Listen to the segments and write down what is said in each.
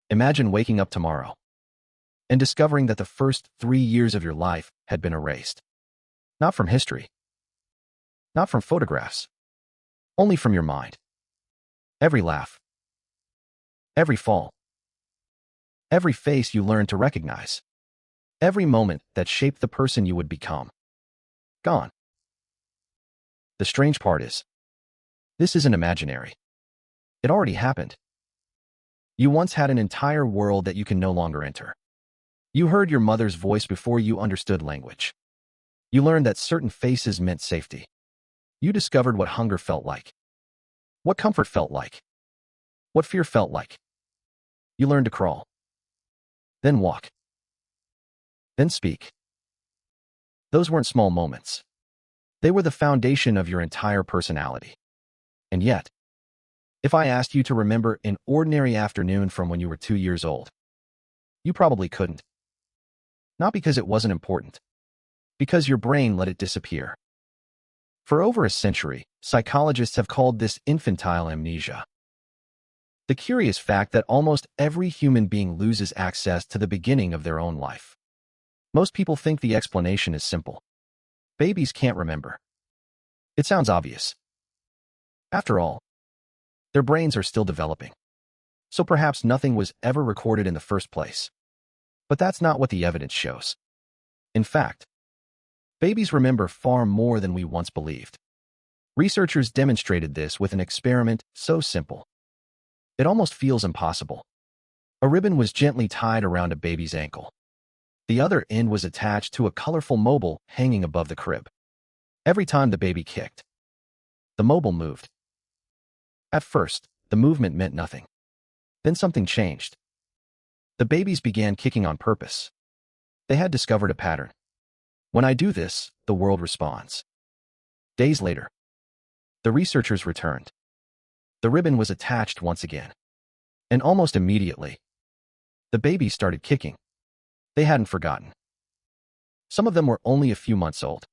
Imagine waking up tomorrow and discovering that the first 3 years of your life had been erased. Not from history, not from photographs, only from your mind. Every laugh, every fall, every face you learned to recognize, every moment that shaped the person you would become. Gone. The strange part is, this isn't imaginary. It already happened. You once had an entire world that you can no longer enter. You heard your mother's voice before you understood language. You learned that certain faces meant safety. You discovered what hunger felt like, what comfort felt like, what fear felt like. You learned to crawl, then walk, then speak. Those weren't small moments. They were the foundation of your entire personality. And yet, if I asked you to remember an ordinary afternoon from when you were 2 years old, you probably couldn't. Not because it wasn't important, because your brain let it disappear. For over a century, psychologists have called this infantile amnesia. The curious fact that almost every human being loses access to the beginning of their own life. Most people think the explanation is simple. Babies can't remember. It sounds obvious. After all, their brains are still developing. So perhaps nothing was ever recorded in the first place. But that's not what the evidence shows. In fact, babies remember far more than we once believed. Researchers demonstrated this with an experiment so simple. It almost feels impossible. A ribbon was gently tied around a baby's ankle. The other end was attached to a colorful mobile hanging above the crib. Every time the baby kicked, the mobile moved. At first, the movement meant nothing. Then something changed. The babies began kicking on purpose. They had discovered a pattern. When I do this, the world responds. Days later, the researchers returned. The ribbon was attached once again. And almost immediately, the babies started kicking. They hadn't forgotten. Some of them were only a few months old,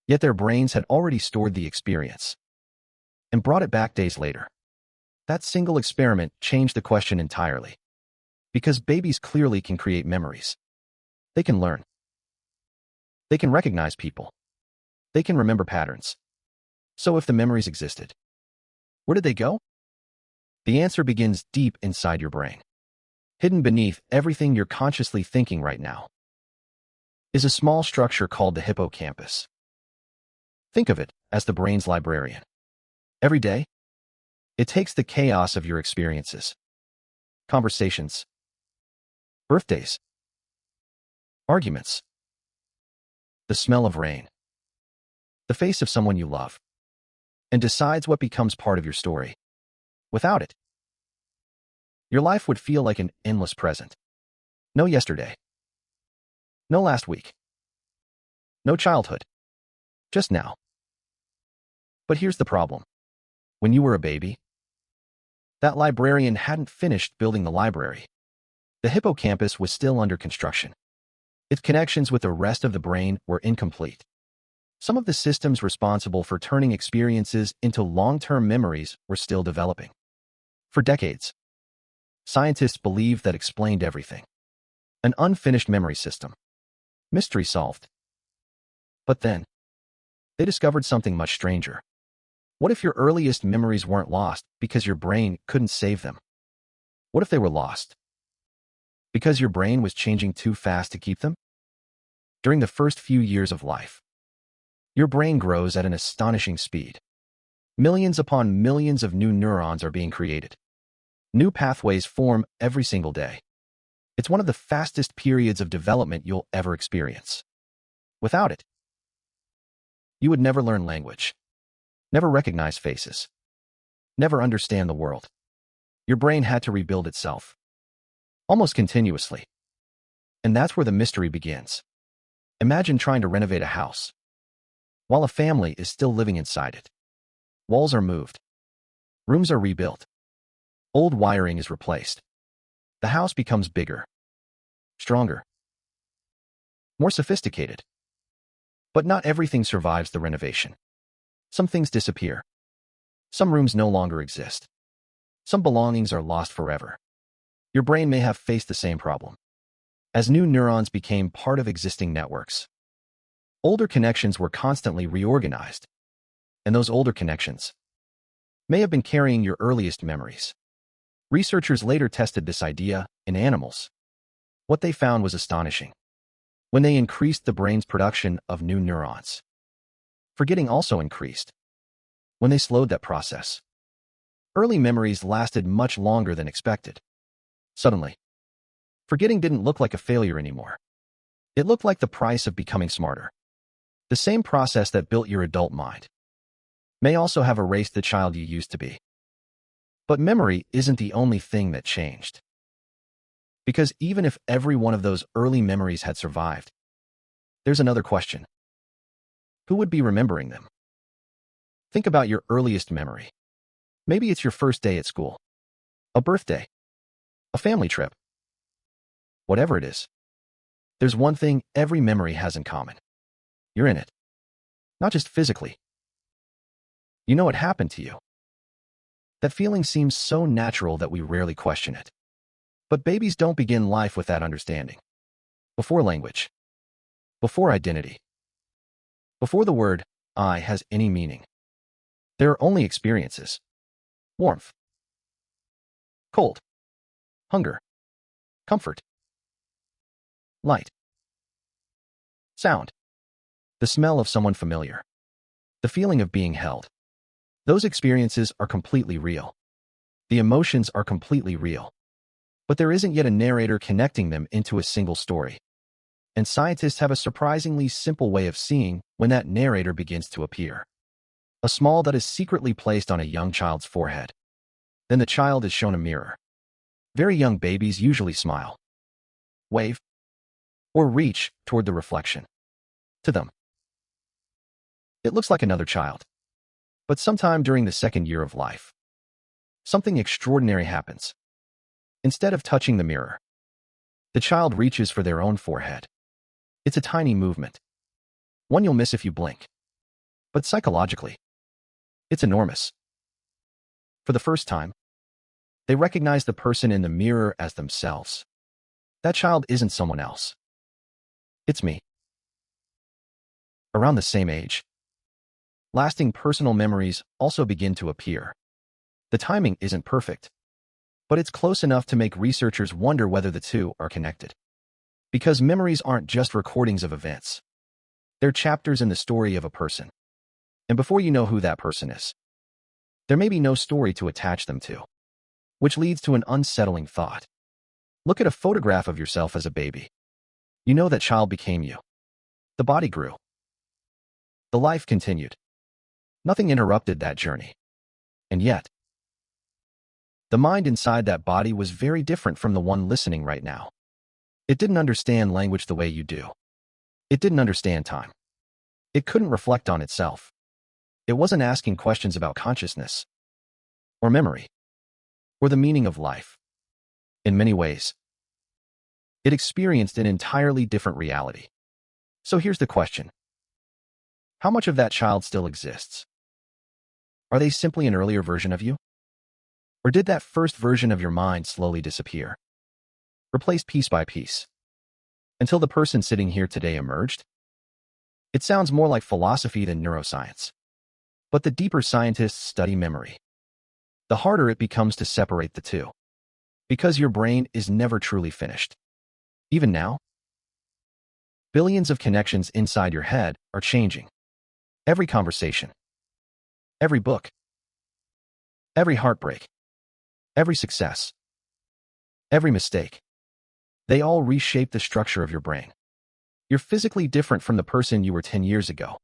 yet their brains had already stored the experience and brought it back days later. That single experiment changed the question entirely. Because babies clearly can create memories. They can learn. They can recognize people. They can remember patterns. So if the memories existed, where did they go? The answer begins deep inside your brain. Hidden beneath everything you're consciously thinking right now is a small structure called the hippocampus. Think of it as the brain's librarian. Every day, it takes the chaos of your experiences, conversations, birthdays, arguments, the smell of rain, the face of someone you love, and decides what becomes part of your story. Without it, your life would feel like an endless present. No yesterday. No last week. No childhood. Just now. But here's the problem. When you were a baby, that librarian hadn't finished building the library. The hippocampus was still under construction. Its connections with the rest of the brain were incomplete. Some of the systems responsible for turning experiences into long-term memories were still developing. For decades, scientists believed that explained everything. An unfinished memory system. Mystery solved. But then, they discovered something much stranger. What if your earliest memories weren't lost because your brain couldn't save them? What if they were lost because your brain was changing too fast to keep them? During the first few years of life, your brain grows at an astonishing speed. Millions upon millions of new neurons are being created. New pathways form every single day. It's one of the fastest periods of development you'll ever experience. Without it, you would never learn language, never recognize faces, never understand the world. Your brain had to rebuild itself, almost continuously. And that's where the mystery begins. Imagine trying to renovate a house while a family is still living inside it. Walls are moved. Rooms are rebuilt. Old wiring is replaced. The house becomes bigger, stronger, more sophisticated. But not everything survives the renovation. Some things disappear. Some rooms no longer exist. Some belongings are lost forever. Your brain may have faced the same problem. As new neurons became part of existing networks, older connections were constantly reorganized, and those older connections may have been carrying your earliest memories. Researchers later tested this idea in animals. What they found was astonishing. When they increased the brain's production of new neurons, forgetting also increased. When they slowed that process, early memories lasted much longer than expected. Suddenly, forgetting didn't look like a failure anymore. It looked like the price of becoming smarter. The same process that built your adult mind may also have erased the child you used to be. But memory isn't the only thing that changed. Because even if every one of those early memories had survived, there's another question. Who would be remembering them? Think about your earliest memory. Maybe it's your first day at school, a birthday, a family trip. Whatever it is, there's one thing every memory has in common. You're in it. Not just physically. You know what happened to you. That feeling seems so natural that we rarely question it. But babies don't begin life with that understanding. Before language, before identity, before the word I has any meaning, there are only experiences. Warmth, cold, hunger, comfort, light, sound, the smell of someone familiar, the feeling of being held. Those experiences are completely real. The emotions are completely real. But there isn't yet a narrator connecting them into a single story. And scientists have a surprisingly simple way of seeing when that narrator begins to appear. A smile that is secretly placed on a young child's forehead. Then the child is shown a mirror. Very young babies usually smile, wave, or reach toward the reflection. To them, it looks like another child. But sometime during the second year of life, something extraordinary happens. Instead of touching the mirror, the child reaches for their own forehead. It's a tiny movement, one you'll miss if you blink. But psychologically, it's enormous. For the first time, they recognize the person in the mirror as themselves. That child isn't someone else. It's me. Around the same age, lasting personal memories also begin to appear. The timing isn't perfect, but it's close enough to make researchers wonder whether the two are connected. Because memories aren't just recordings of events. They're chapters in the story of a person. And before you know who that person is, there may be no story to attach them to. Which leads to an unsettling thought. Look at a photograph of yourself as a baby. You know that child became you. The body grew. The life continued. Nothing interrupted that journey. And yet, the mind inside that body was very different from the one listening right now. It didn't understand language the way you do. It didn't understand time. It couldn't reflect on itself. It wasn't asking questions about consciousness, or memory, or the meaning of life. In many ways, it experienced an entirely different reality. So here's the question. How much of that child still exists? Are they simply an earlier version of you? Or did that first version of your mind slowly disappear, replaced piece by piece, until the person sitting here today emerged? It sounds more like philosophy than neuroscience. But the deeper scientists study memory, the harder it becomes to separate the two. Because your brain is never truly finished. Even now, billions of connections inside your head are changing. Every conversation, every book, every heartbreak, every success, every mistake, they all reshape the structure of your brain. You're physically different from the person you were 10 years ago.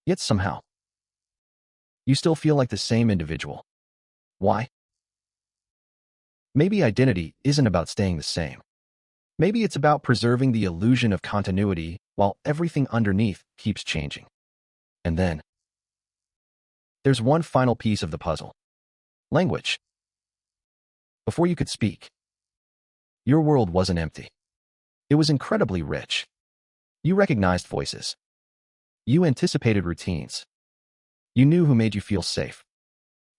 Yet somehow, you still feel like the same individual. Why? Maybe identity isn't about staying the same. Maybe it's about preserving the illusion of continuity while everything underneath keeps changing. And then, there's one final piece of the puzzle. Language. Before you could speak, your world wasn't empty. It was incredibly rich. You recognized voices. You anticipated routines. You knew who made you feel safe.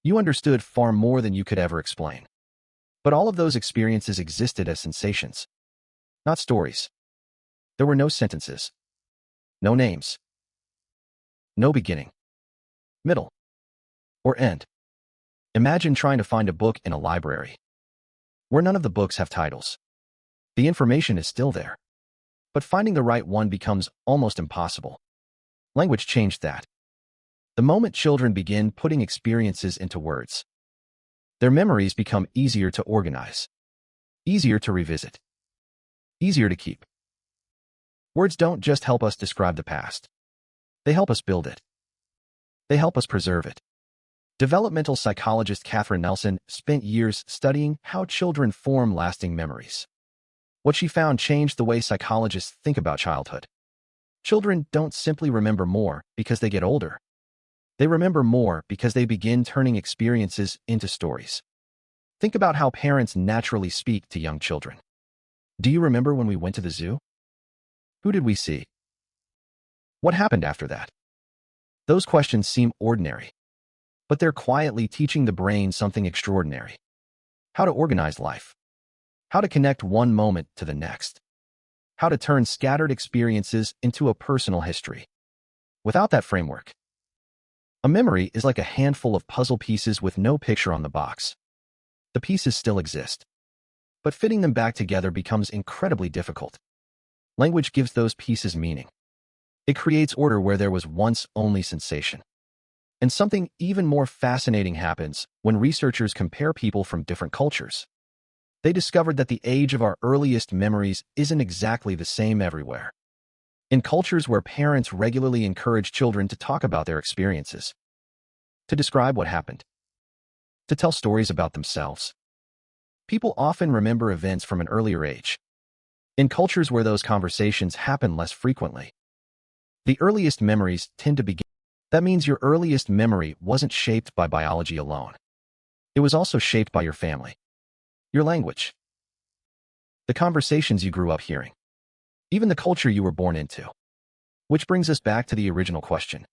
You understood far more than you could ever explain. But all of those experiences existed as sensations, not stories. There were no sentences, no names, no beginning, middle, or end. Imagine trying to find a book in a library, where none of the books have titles. The information is still there, but finding the right one becomes almost impossible. Language changed that. The moment children begin putting experiences into words, their memories become easier to organize, easier to revisit, easier to keep. Words don't just help us describe the past. They help us build it. They help us preserve it. Developmental psychologist Catherine Nelson spent years studying how children form lasting memories. What she found changed the way psychologists think about childhood. Children don't simply remember more because they get older. They remember more because they begin turning experiences into stories. Think about how parents naturally speak to young children. Do you remember when we went to the zoo? Who did we see? What happened after that? Those questions seem ordinary, but they're quietly teaching the brain something extraordinary. How to organize life. How to connect one moment to the next. How to turn scattered experiences into a personal history. Without that framework, a memory is like a handful of puzzle pieces with no picture on the box. The pieces still exist, but fitting them back together becomes incredibly difficult. Language gives those pieces meaning. It creates order where there was once only sensation. And something even more fascinating happens when researchers compare people from different cultures. They discovered that the age of our earliest memories isn't exactly the same everywhere. In cultures where parents regularly encourage children to talk about their experiences, to describe what happened, to tell stories about themselves, people often remember events from an earlier age. In cultures where those conversations happen less frequently, the earliest memories tend to begin. That means your earliest memory wasn't shaped by biology alone. It was also shaped by your family, your language, the conversations you grew up hearing, even the culture you were born into. Which brings us back to the original question.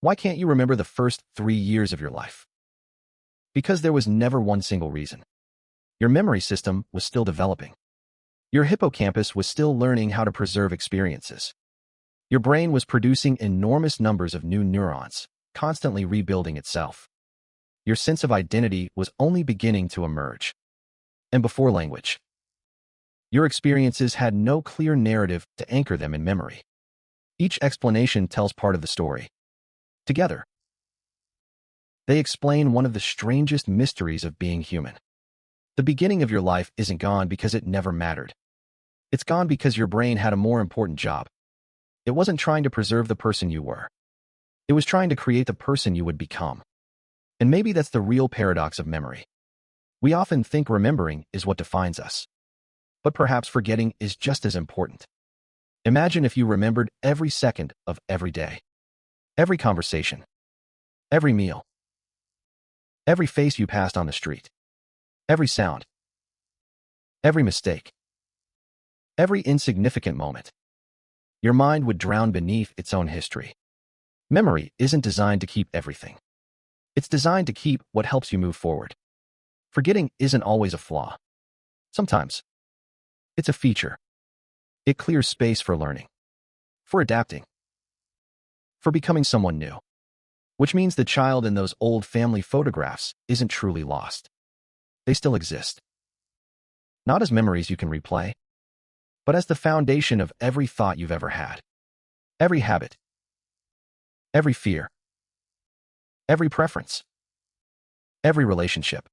Why can't you remember the first 3 years of your life? Because there was never one single reason. Your memory system was still developing. Your hippocampus was still learning how to preserve experiences. Your brain was producing enormous numbers of new neurons, constantly rebuilding itself. Your sense of identity was only beginning to emerge. And before language, your experiences had no clear narrative to anchor them in memory. Each explanation tells part of the story. Together, they explain one of the strangest mysteries of being human. The beginning of your life isn't gone because it never mattered. It's gone because your brain had a more important job. It wasn't trying to preserve the person you were. It was trying to create the person you would become. And maybe that's the real paradox of memory. We often think remembering is what defines us. But perhaps forgetting is just as important. Imagine if you remembered every second of every day, every conversation, every meal, every face you passed on the street, every sound, every mistake, every insignificant moment. Your mind would drown beneath its own history. Memory isn't designed to keep everything. It's designed to keep what helps you move forward. Forgetting isn't always a flaw. Sometimes, it's a feature. It clears space for learning, for adapting, for becoming someone new. Which means the child in those old family photographs isn't truly lost. They still exist. Not as memories you can replay, but as the foundation of every thought you've ever had. Every habit, every fear, every preference, every relationship.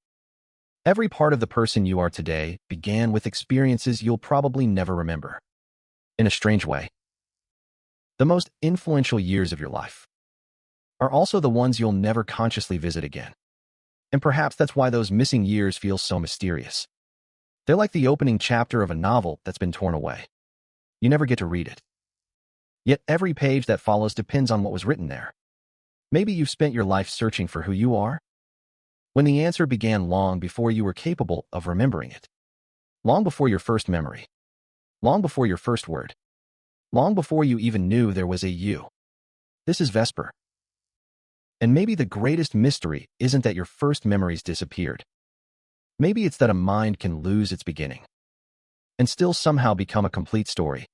Every part of the person you are today began with experiences you'll probably never remember. In a strange way, the most influential years of your life are also the ones you'll never consciously visit again. And perhaps that's why those missing years feel so mysterious. They're like the opening chapter of a novel that's been torn away. You never get to read it. Yet every page that follows depends on what was written there. Maybe you've spent your life searching for who you are, when the answer began long before you were capable of remembering it. Long before your first memory. Long before your first word. Long before you even knew there was a you. This is Vesper. And maybe the greatest mystery isn't that your first memories disappeared. Maybe it's that a mind can lose its beginning and still somehow become a complete story